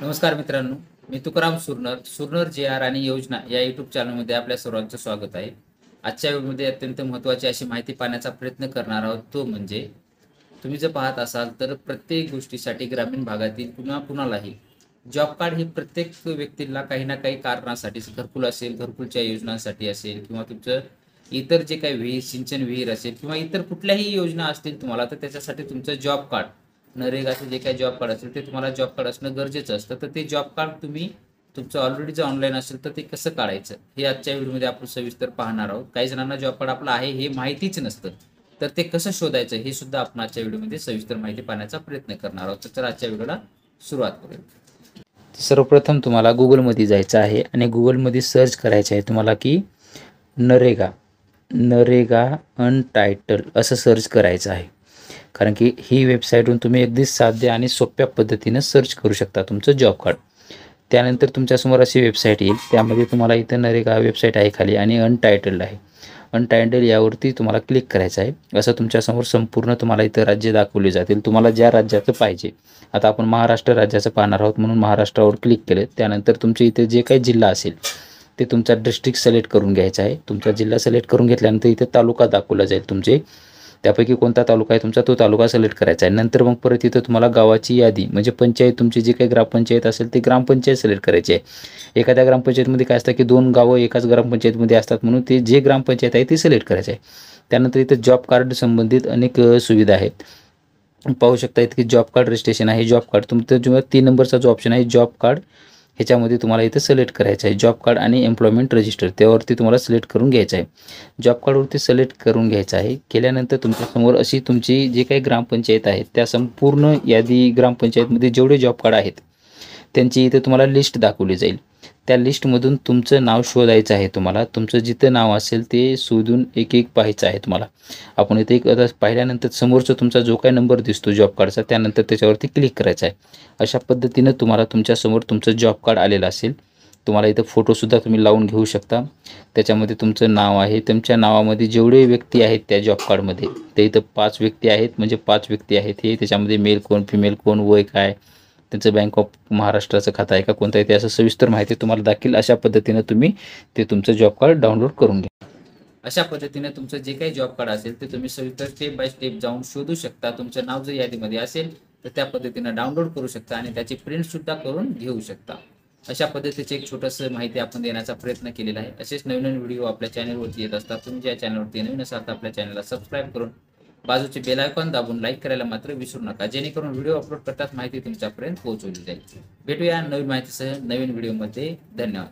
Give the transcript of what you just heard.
नमस्कार मित्रांनो, मी तुकाराम सुरनर जे आर आणि योजना या यूट्यूब चॅनलमध्ये आपल्या सर्वांचं स्वागत आहे. आजच्या व्हिडिओमध्ये अत्यंत महत्त्वाची अशी माहिती पाहण्याचा प्रयत्न करणार आहोत. तो म्हणजे तुम्ही जर पाहत असाल तर प्रत्येक गोष्टीसाठी ग्रामीण भागातील कुणालाही जॉब कार्ड हे प्रत्येक व्यक्तीला काही ना काही कारणासाठी घरकुल असेल, घरकुलच्या योजनांसाठी असेल किंवा तुमचं इतर जे काही विहीर, सिंचन विहीर असेल किंवा इतर कुठल्याही योजना असतील तुम्हाला, तर त्याच्यासाठी तुमचं जॉब कार्ड, नरेगाचं जे काही जॉब कार्ड असेल ते तुम्हाला जॉब कार्ड असणं गरजेचं असतं. तर ते जॉब कार्ड तुम्ही तुमचं ऑलरेडी जर ऑनलाईन असेल तर ते कसं काढायचं हे आजच्या व्हिडिओमध्ये आपण सविस्तर पाहणार आहोत. काही जणांना जॉब कार्ड आपलं आहे हे माहितीच नसतं, तर ते कसं शोधायचं हे सुद्धा आपण आजच्या व्हिडिओमध्ये सविस्तर माहिती पाहण्याचा प्रयत्न करणार आहोत. तर आजच्या व्हिडिओला सुरुवात करूया. सर्वप्रथम तुम्हाला गुगलमध्ये जायचं आहे आणि गुगलमध्ये सर्च करायचं आहे तुम्हाला की नरेगा अनटायटल असं सर्च करायचं आहे. कारण की ही वेबसाईटवरून तुम्ही अगदी साध्या आणि सोप्या पद्धतीनं सर्च करू शकता तुमचं जॉब कार्ड. त्यानंतर तुमच्यासमोर अशी वेबसाईट येईल, त्यामध्ये तुम्हाला इथं नरेगा वेबसाईट आहे खाली आणि अनटायटल्ड आहे. अनटायटल्ड यावरती तुम्हाला क्लिक करायचं आहे. असं तुमच्यासमोर संपूर्ण तुम्हाला इथं राज्य दाखवली जातील, तुम्हाला ज्या राज्याचं पाहिजे. आता आपण महाराष्ट्र राज्याचं पाहणार आहोत म्हणून महाराष्ट्रावर क्लिक केलं. त्यानंतर तुमच्या इथे जे काही जिल्हा असेल ते तुमचा डिस्ट्रिक्ट सिलेक्ट करून घ्यायचा आहे. तुमचा जिल्हा सिलेक्ट करून घेतल्यानंतर इथे तालुका दाखवला जाईल तुमचे, त्यापैकी कोणता तालुका आहे तुमचा तो तालुका सिलेक्ट करायचा आहे. नंतर मग परत इथं तुम्हाला गावाची यादी म्हणजे पंचायत, तुमची जी काही ग्रामपंचायत असेल ती ग्रामपंचायत सिलेक्ट करायची आहे. एखाद्या ग्रामपंचायतमध्ये काय असतं की 2 गावं एकाच ग्रामपंचायतमध्ये असतात, म्हणून ते जे ग्रामपंचायत आहे ती सिलेक्ट करायची आहे. त्यानंतर इथं जॉब कार्ड संबंधित अनेक सुविधा आहेत. पाहू शकता इथे की जॉब कार्ड रजिस्ट्रेशन आहे. जॉब कार्ड तुमचं जेव्हा 3 नंबरचा जो ऑप्शन आहे जॉब कार्ड, ह्याच्यामध्ये तुम्हाला इथं सिलेक्ट करायचं आहे. जॉब कार्ड आणि एम्प्लॉयमेंट रजिस्टर त्यावरती तुम्हाला सिलेक्ट करून घ्यायचं आहे. जॉब कार्डवरती सिलेक्ट करून घ्यायचं आहे. केल्यानंतर तुमच्यासमोर अशी तुमची जी काही ग्रामपंचायत आहे त्या संपूर्ण यादी, ग्रामपंचायतमध्ये जेवढे जॉब कार्ड आहेत त्यांची इथे तुम्हाला लिस्ट दाखवली जाईल. त्या लिस्टमधून तुमचं नाव शोधायचं आहे. तुम्हाला तुमचं जिथं नाव असेल ते शोधून एक एक पाहायचं आहे तुम्हाला. आपण इथे एक आता पाहिल्यानंतर समोरचा तुमचा जो काही नंबर दिसतो जॉब कार्डचा, त्यानंतर त्याच्यावरती क्लिक करायचं आहे. अशा पद्धतीनं तुम्हाला तुमच्यासमोर तुमचं जॉब कार्ड आलेलं असेल. तुम्हाला इथं फोटोसुद्धा तुम्ही लावून घेऊ शकता. त्याच्यामध्ये तुमचं नाव आहे, तुमच्या नावामध्ये जेवढे व्यक्ती आहेत त्या जॉब कार्डमध्ये, ते इथं 5 व्यक्ती आहेत, म्हणजे 5 व्यक्ती आहेत हे. त्याच्यामध्ये मेल कोण, फिमेल कोण, वय काय, त्यांचं बँक ऑफ महाराष्ट्राचं खातं आहे का कोणतं आहे ते, असं सविस्तर माहिती तुम्हाला दाखील. अशा पद्धतीनं तुम्ही ते तुमचं जॉब कार्ड डाउनलोड करून घ्या. अशा पद्धतीने तुमचं जे काही जॉब कार्ड असेल ते तुम्ही सविस्तर स्टेप बाय स्टेप जाऊन शोधू शकता. तुमचं नाव जर यादीमध्ये असेल तर त्या पद्धतीनं डाउनलोड करू शकता आणि त्याची प्रिंटसुद्धा करून घेऊ शकता. अशा पद्धतीचे एक छोटंसं माहिती आपण देण्याचा प्रयत्न केलेला आहे. असेच नवीन नवीन व्हिडिओ आपल्या चॅनलवरती येत असतात. तुम्ही ज्या चॅनलवरती नवीन असाल तर आपल्या चॅनलला सबस्क्राईब करून बाजूचे बेल आयकॉन दाबून लाईक करायला मात्र विसरू नका, जेणेकरून व्हिडिओ अपलोड करताच माहिती तुमच्यापर्यंत पोहोचवली जाईल. भेटूया नवीन माहितीसह नवीन व्हिडिओमध्ये. धन्यवाद.